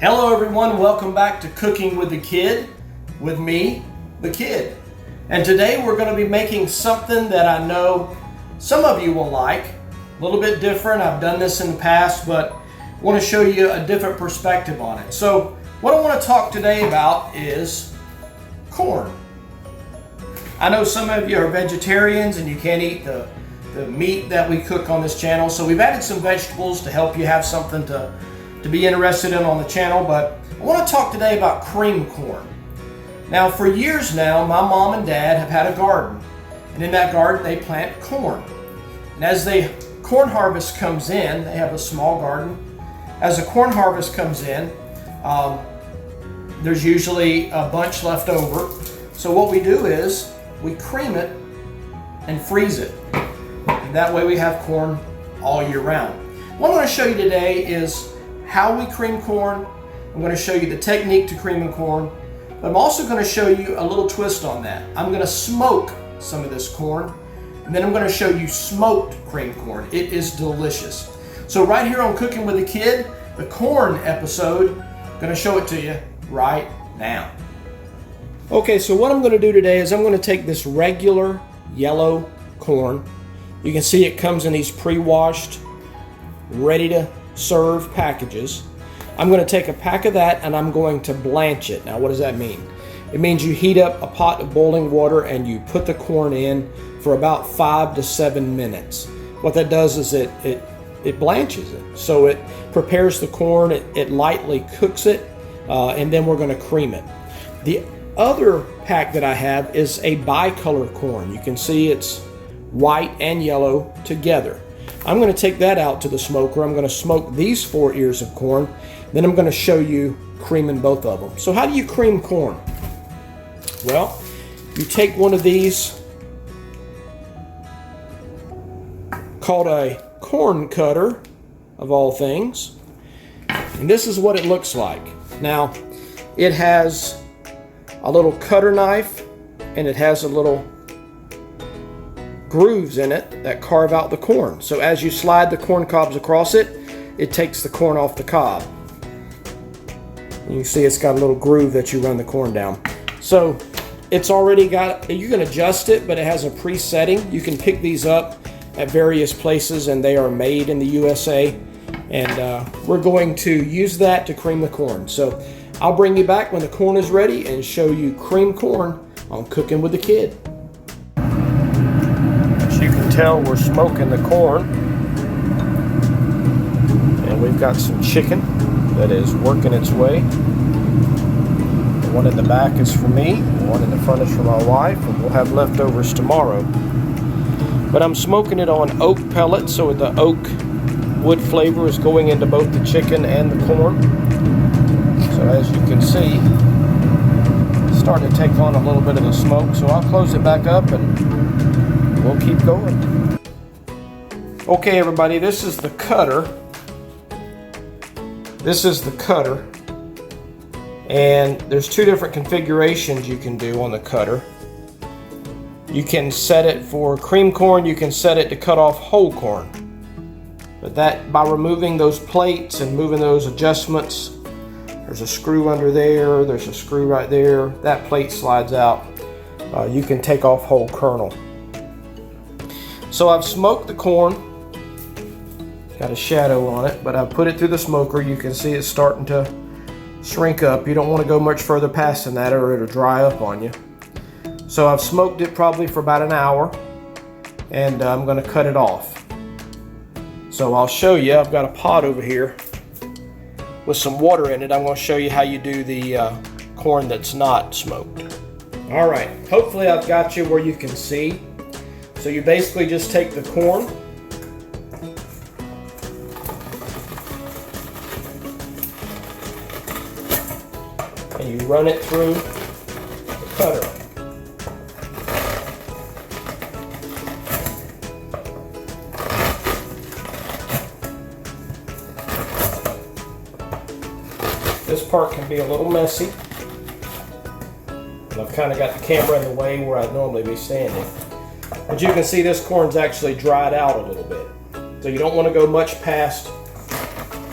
Hello everyone, welcome back to Cooking with the Kid, with me, the Kid. And today we're going to be making something that I know some of you will like. A little bit different, I've done this in the past, but I want to show you a different perspective on it. So what I want to talk today about is corn. I know some of you are vegetarians and you can't eat the meat that we cook on this channel, so we've added some vegetables to help you have something to be interested in on the channel. But I want to talk today about cream corn. Now, for years now, my mom and dad have had a garden, and in that garden they plant corn. And as the corn harvest comes in, they have a small garden. As the corn harvest comes in, there's usually a bunch left over. So what we do is we cream it and freeze it. And that way we have corn all year round. What I'm going to show you today is how we cream corn. I'm going to show you the technique to creaming corn. But I'm also going to show you a little twist on that. I'm going to smoke some of this corn, and then I'm going to show you smoked cream corn. It is delicious. So right here on Cooking with the Kid, the corn episode, I'm going to show it to you right now. Okay, so what I'm going to do today is I'm going to take this regular yellow corn. You can see it comes in these pre-washed, ready to serve packages. I'm going to take a pack of that and I'm going to blanch it. Now, what does that mean? It means you heat up a pot of boiling water and you put the corn in for about 5 to 7 minutes. What that does is it blanches it. So it prepares the corn, it lightly cooks it, and then we're going to cream it. The other pack that I have is a bicolor corn. You can see it's white and yellow together. I'm going to take that out to the smoker. I'm going to smoke these 4 ears of corn. Then I'm going to show you creaming both of them. So how do you cream corn? Well, you take one of these called a corn cutter, of all things. And this is what it looks like. Now, it has a little cutter knife and it has a little grooves in it that carve out the corn. So as you slide the corn cobs across it, it takes the corn off the cob. You can see it's got a little groove that you run the corn down. So it's already got, you can adjust it, but it has a pre-setting. You can pick these up at various places and they are made in the USA. And we're going to use that to cream the corn. So I'll bring you back when the corn is ready and show you cream corn on Cooking with the Kid. You can tell we're smoking the corn, and we've got some chicken that is working its way. The one in the back is for me, the one in the front is for my wife, and we'll have leftovers tomorrow. But I'm smoking it on oak pellets, so the oak wood flavor is going into both the chicken and the corn. So as you can see, it's starting to take on a little bit of the smoke, so I'll close it back up and we'll keep going. Okay, everybody, this is the cutter. This is the cutter. And there's 2 different configurations you can do on the cutter. You can set it for cream corn, you can set it to cut off whole corn. But that, by removing those plates and moving those adjustments, there's a screw under there, there's a screw right there, that plate slides out. You can take off whole kernel. So I've smoked the corn, got a shadow on it, but I've put it through the smoker. You can see it's starting to shrink up. You don't want to go much further past than that or it'll dry up on you. So I've smoked it probably for about an hour, and I'm going to cut it off. So I'll show you, I've got a pot over here with some water in it. I'm going to show you how you do the corn that's not smoked. All right, hopefully I've got you where you can see. So you basically just take the corn and you run it through the cutter. This part can be a little messy. And I've kind of got the camera in the way where I'd normally be standing. But you can see this corn's actually dried out a little bit. So you don't want to go much past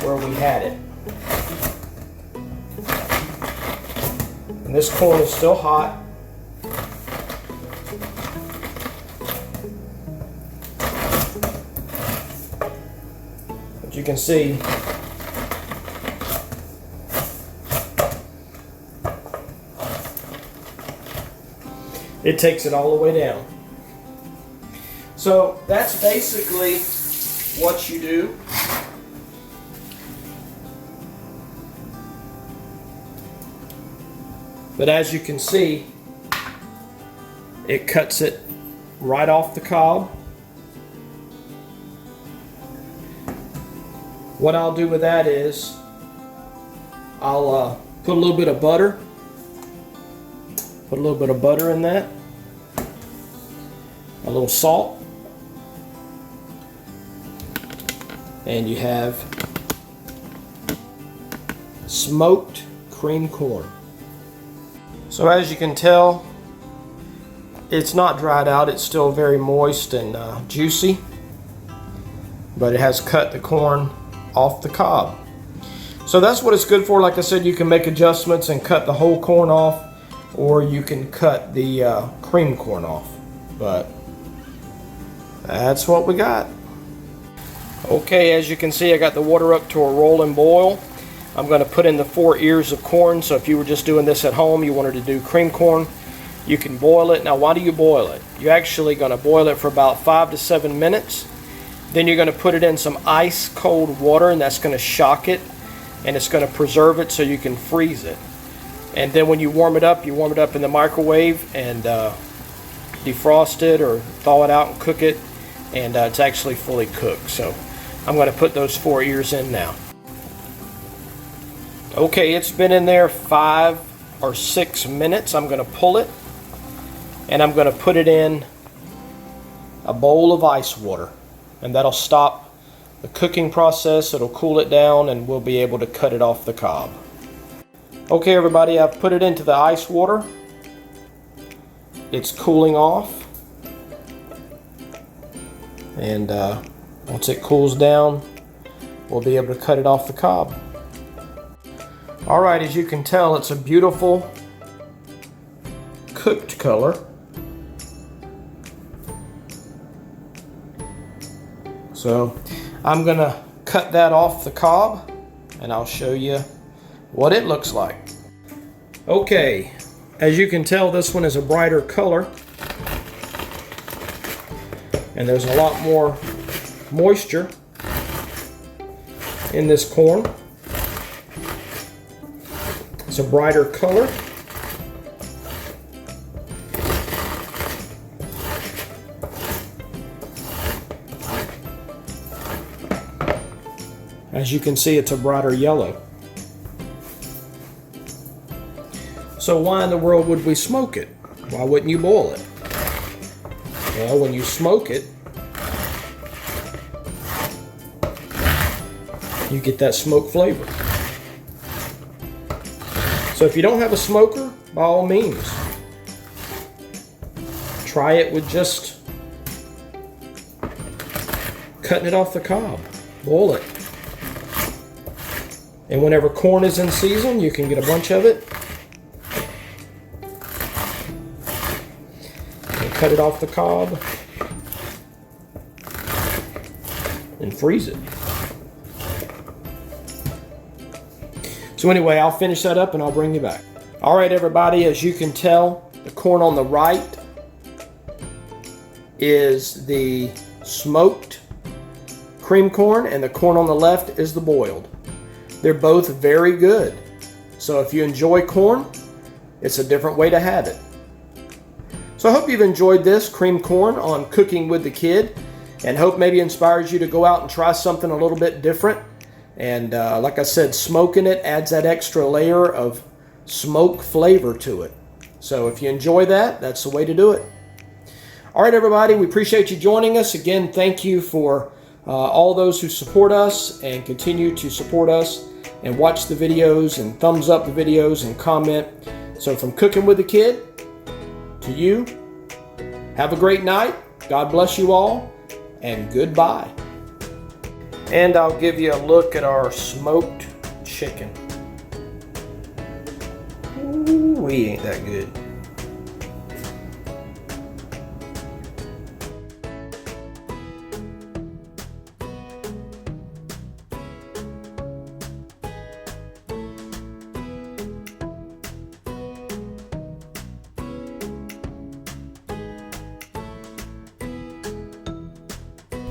where we had it. And this corn is still hot. As you can see, it takes it all the way down. So that's basically what you do. But as you can see, it cuts it right off the cob. What I'll do with that is I'll put a little bit of butter. Put a little bit of butter in that. A little salt. And you have smoked cream corn. So as you can tell, it's not dried out, it's still very moist and juicy, but it has cut the corn off the cob. So that's what it's good for. Like I said, you can make adjustments and cut the whole corn off, or you can cut the cream corn off, but that's what we got. Okay, as you can see, I got the water up to a rolling boil. I'm going to put in the 4 ears of corn. So if you were just doing this at home, you wanted to do cream corn, you can boil it. Now, why do you boil it? You're actually going to boil it for about 5 to 7 minutes. Then you're going to put it in some ice cold water, and that's going to shock it, and it's going to preserve it so you can freeze it. And then when you warm it up in the microwave and defrost it or thaw it out and cook it, and it's actually fully cooked. So I'm going to put those 4 ears in now. Okay, it's been in there 5 or 6 minutes. I'm going to pull it, and I'm going to put it in a bowl of ice water, and that'll stop the cooking process. It'll cool it down, and we'll be able to cut it off the cob. Okay, everybody, I've put it into the ice water. It's cooling off, and once it cools down, we'll be able to cut it off the cob. Alright, as you can tell, it's a beautiful cooked color. So I'm going to cut that off the cob, and I'll show you what it looks like. Okay, as you can tell, this one is a brighter color, and there's a lot more moisture in this corn. It's a brighter color. As you can see, it's a brighter yellow. So why in the world would we smoke it? Why wouldn't you boil it? Well, when you smoke it, you get that smoke flavor. So if you don't have a smoker, by all means, try it with just cutting it off the cob. Boil it. And whenever corn is in season, you can get a bunch of it and cut it off the cob and freeze it. So anyway, I'll finish that up and I'll bring you back. All right, everybody, as you can tell, the corn on the right is the smoked cream corn, and the corn on the left is the boiled. They're both very good. So if you enjoy corn, it's a different way to have it. So I hope you've enjoyed this cream corn on Cooking with the Kid, and hope maybe inspires you to go out and try something a little bit different. And like I said, smoking it adds that extra layer of smoke flavor to it. So if you enjoy that, that's the way to do it. All right, everybody, we appreciate you joining us. Again, thank you for all those who support us and continue to support us and watch the videos and thumbs up the videos and comment. So from Cooking with the Kid to you, have a great night. God bless you all, and goodbye. And I'll give you a look at our smoked chicken. Ooh. Ooh, ain't that good.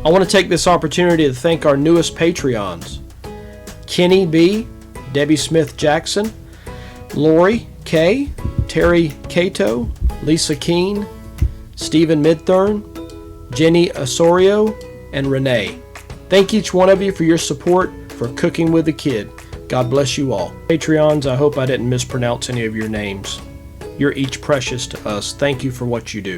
I want to take this opportunity to thank our newest Patreons: Kenny B., Debbie Smith Jackson, Lori K., Terry Cato, Lisa Keene, Stephen Midthorn, Jenny Osorio, and Renee. Thank each one of you for your support for Cooking with a Kid. God bless you all. Patreons, I hope I didn't mispronounce any of your names. You're each precious to us. Thank you for what you do.